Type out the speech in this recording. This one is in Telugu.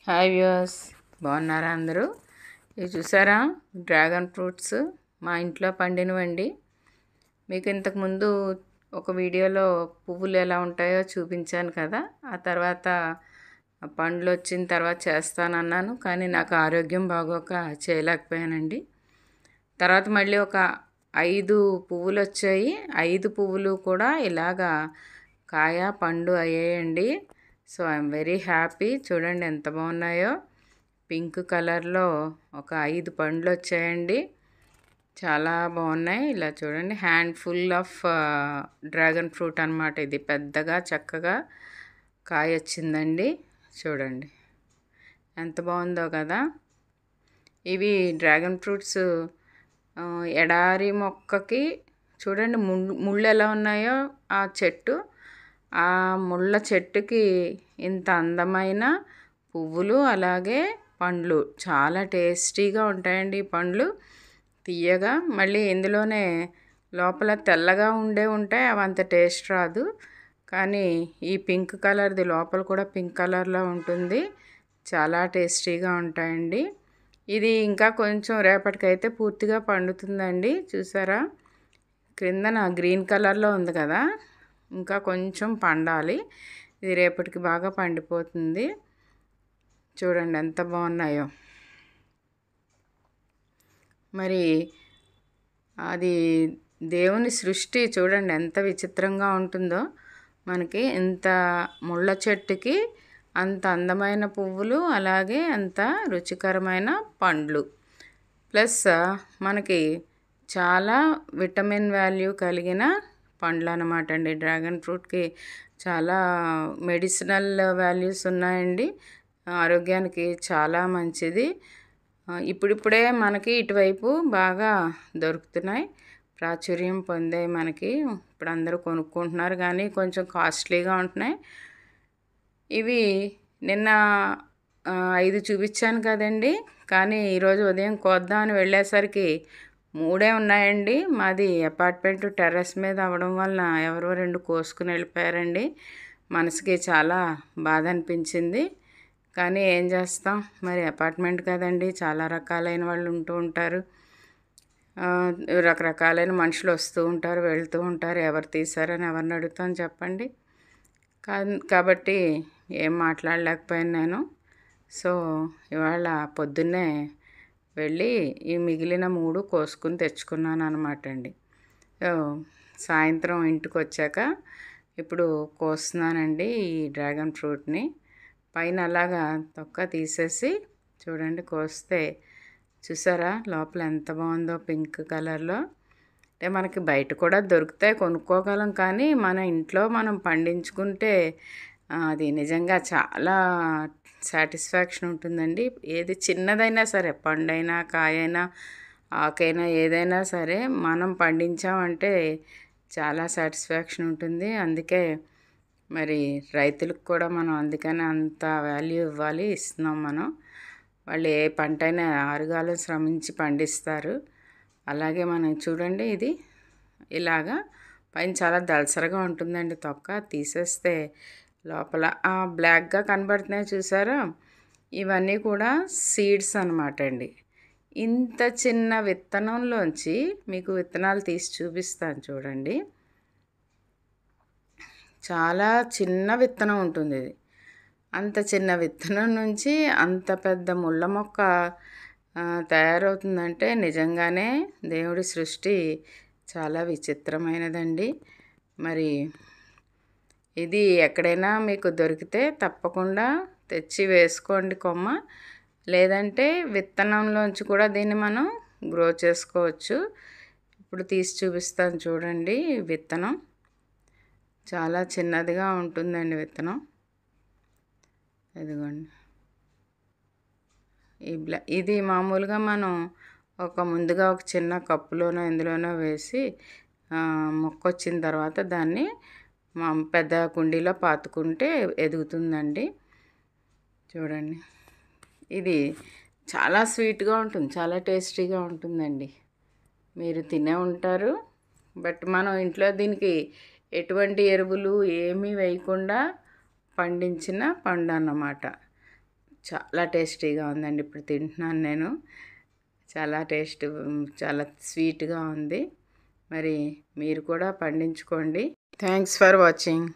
హాయ్ వ్యూవర్స్, బాగున్నారా అందరూ? ఇవి చూసారా, డ్రాగన్ ఫ్రూట్స్ మా ఇంట్లో పండినవండి. మీకు ఇంతకుముందు ఒక వీడియోలో పువ్వులు ఎలా ఉంటాయో చూపించాను కదా. ఆ తర్వాత పండ్లు వచ్చిన తర్వాత చేస్తానన్నాను, కానీ నాకు ఆరోగ్యం బాగోక చేయలేకపోయానండి. తర్వాత మళ్ళీ ఒక 5 పువ్వులు వచ్చాయి. 5 పువ్వులు కూడా ఇలాగా కాయ పండు అయ్యాయండి. So I'm very happy. చూడండి ఎంత బాగున్నాయో. పింక్ కలర్లో ఒక 5 పండ్లు వచ్చాయండి. చాలా బాగున్నాయి. ఇలా చూడండి, hand full of dragon fruit అనమాట. ఇది పెద్దగా చక్కగా కాయ వచ్చిందండి. చూడండి ఎంత బాగుందో కదా. ఇవి డ్రాగన్ ఫ్రూట్స్ ఎడారి మొక్కకి చూడండి ముళ్ళు ఎలా ఉన్నాయో ఆ చెట్టు. ఆ ముళ్ళ చెట్టుకి ఇంత అందమైన పువ్వులు, అలాగే పండ్లు చాలా టేస్టీగా ఉంటాయండి. ఈ పండ్లు తీయగా, మళ్ళీ ఇందులోనే లోపల తెల్లగా ఉంటాయి. అవి అంత టేస్ట్ రాదు. కానీ ఈ పింక్ కలర్ది లోపల కూడా పింక్ కలర్లో ఉంటుంది. చాలా టేస్టీగా ఉంటాయండి. ఇది ఇంకా కొంచెం రేపటికైతే పూర్తిగా పండుతుందండి. చూసారా, క్రిందన గ్రీన్ కలర్లో ఉంది కదా, ఇంకా కొంచెం పండాలి. ఇది రేపటికి బాగా పండిపోతుంది. చూడండి ఎంత బాగున్నాయో. మరి అది దేవుని సృష్టి చూడండి ఎంత విచిత్రంగా ఉంటుందో. మనకి ఇంత ముళ్ళ చెట్టుకి అంత అందమైన పువ్వులు, అలాగే అంత రుచికరమైన పండ్లు, ప్లస్ మనకి చాలా విటమిన్ వాల్యూ కలిగిన పండ్లు అన్నమాట అండి. డ్రాగన్ ఫ్రూట్కి చాలా మెడిసినల్ వాల్యూస్ ఉన్నాయండి. ఆరోగ్యానికి చాలా మంచిది. ఇప్పుడిప్పుడే మనకి ఇటువైపు బాగా దొరుకుతున్నాయి, ప్రాచుర్యం పొందాయి. మనకి ఇప్పుడు అందరూ కొనుక్కుంటున్నారు, కానీ కొంచెం కాస్ట్లీగా ఉంటున్నాయి. ఇవి నిన్న 5 చూపించాను కదండి, కానీ ఈరోజు ఉదయం కోద్దామని వెళ్ళేసరికి 3 ఉన్నాయండి. మాది అపార్ట్మెంట్ టెర్రస్ మీద అవ్వడం వలన ఎవరో 2 కోసుకుని వెళ్ళిపోయారండి. మనసుకి చాలా బాధ అనిపించింది. కానీ ఏం చేస్తాం, మరి అపార్ట్మెంట్ కదండి, చాలా రకాలైన వాళ్ళు ఉంటూ ఉంటారు. రకరకాలైన మనుషులు వస్తూ ఉంటారు, వెళ్తూ ఉంటారు. ఎవరు తీశారని ఎవరిని అడుగుతాం చెప్పండి. కాబట్టి ఏం మాట్లాడలేకపోయాను నేను. సో ఇవాళ పొద్దున్నే వెళ్ళి ఈ మిగిలిన 3 కోసుకుని తెచ్చుకున్నాను అనమాట అండి. సాయంత్రం ఇంటికి వచ్చాక ఇప్పుడు కోస్తున్నానండి ఈ డ్రాగన్ ఫ్రూట్ని. పైన అలాగా తొక్క తీసేసి చూడండి కోస్తే, చూసారా లోపల ఎంత బాగుందో పింక్ కలర్లో. అంటే మనకి బయట కూడా దొరుకుతాయి, కొనుక్కోగలం. కానీ మన ఇంట్లో మనం పండించుకుంటే అది నిజంగా చాలా సాటిస్ఫాక్షన్ ఉంటుందండి. ఏది చిన్నదైనా సరే, పండైనా కాయైనా ఆకైనా ఏదైనా సరే, మనం పండించామంటే చాలా సాటిస్ఫాక్షన్ ఉంటుంది. అందుకే మరి రైతులకు కూడా మనం అందుకనే అంత వాల్యూ ఇవ్వాలి, ఇస్తున్నాం మనం. వాళ్ళు ఏ పంట అయినా ఆరుగాలం శ్రమించి పండిస్తారు. అలాగే మనం చూడండి, ఇది ఇలాగా పైన చాలా దళసరగా ఉంటుందండి తొక్క. తీసేస్తే లోపల బ్లాక్గా కనబడుతున్నాయి చూసారా, ఇవన్నీ కూడా సీడ్స్ అనమాట అండి. ఇంత చిన్న విత్తనంలోంచి మీకు విత్తనాలు తీసి చూపిస్తాను చూడండి. చాలా చిన్న విత్తనం ఉంటుంది ఇది. అంత చిన్న విత్తనం నుంచి అంత పెద్ద ముళ్ళ మొక్క తయారవుతుందంటే నిజంగానే దేవుడి సృష్టి చాలా విచిత్రమైనదండి. మరి ఇది ఎక్కడైనా మీకు దొరికితే తప్పకుండా తెచ్చి వేసుకోండి కొమ్మ. లేదంటే విత్తనంలోంచి కూడా దీన్ని మనం గ్రో చేసుకోవచ్చు. ఇప్పుడు తీసి చూపిస్తాను చూడండి. విత్తనం చాలా చిన్నదిగా ఉంటుందండి విత్తనం. ఇదిగోండి, ఇది మామూలుగా మనం ముందుగా ఒక చిన్న కప్పులోనో ఇందులోనో వేసి మొక్క వచ్చిన తర్వాత దాన్ని పెద్ద కుండీలో పాతుకుంటే ఎదుగుతుందండి. చూడండి, ఇది చాలా స్వీట్గా ఉంటుంది, చాలా టేస్టీగా ఉంటుందండి. మీరు తినే ఉంటారు. బట్ మనం ఇంట్లో దీనికి ఎటువంటి ఎరువులు ఏమీ వేయకుండా పండించిన పండు అన్నమాట. చాలా టేస్టీగా ఉందండి. ఇప్పుడు తింటున్నాను నేను. చాలా చాలా స్వీట్గా ఉంది. మరి మీరు కూడా పండించుకోండి. Thanks for watching.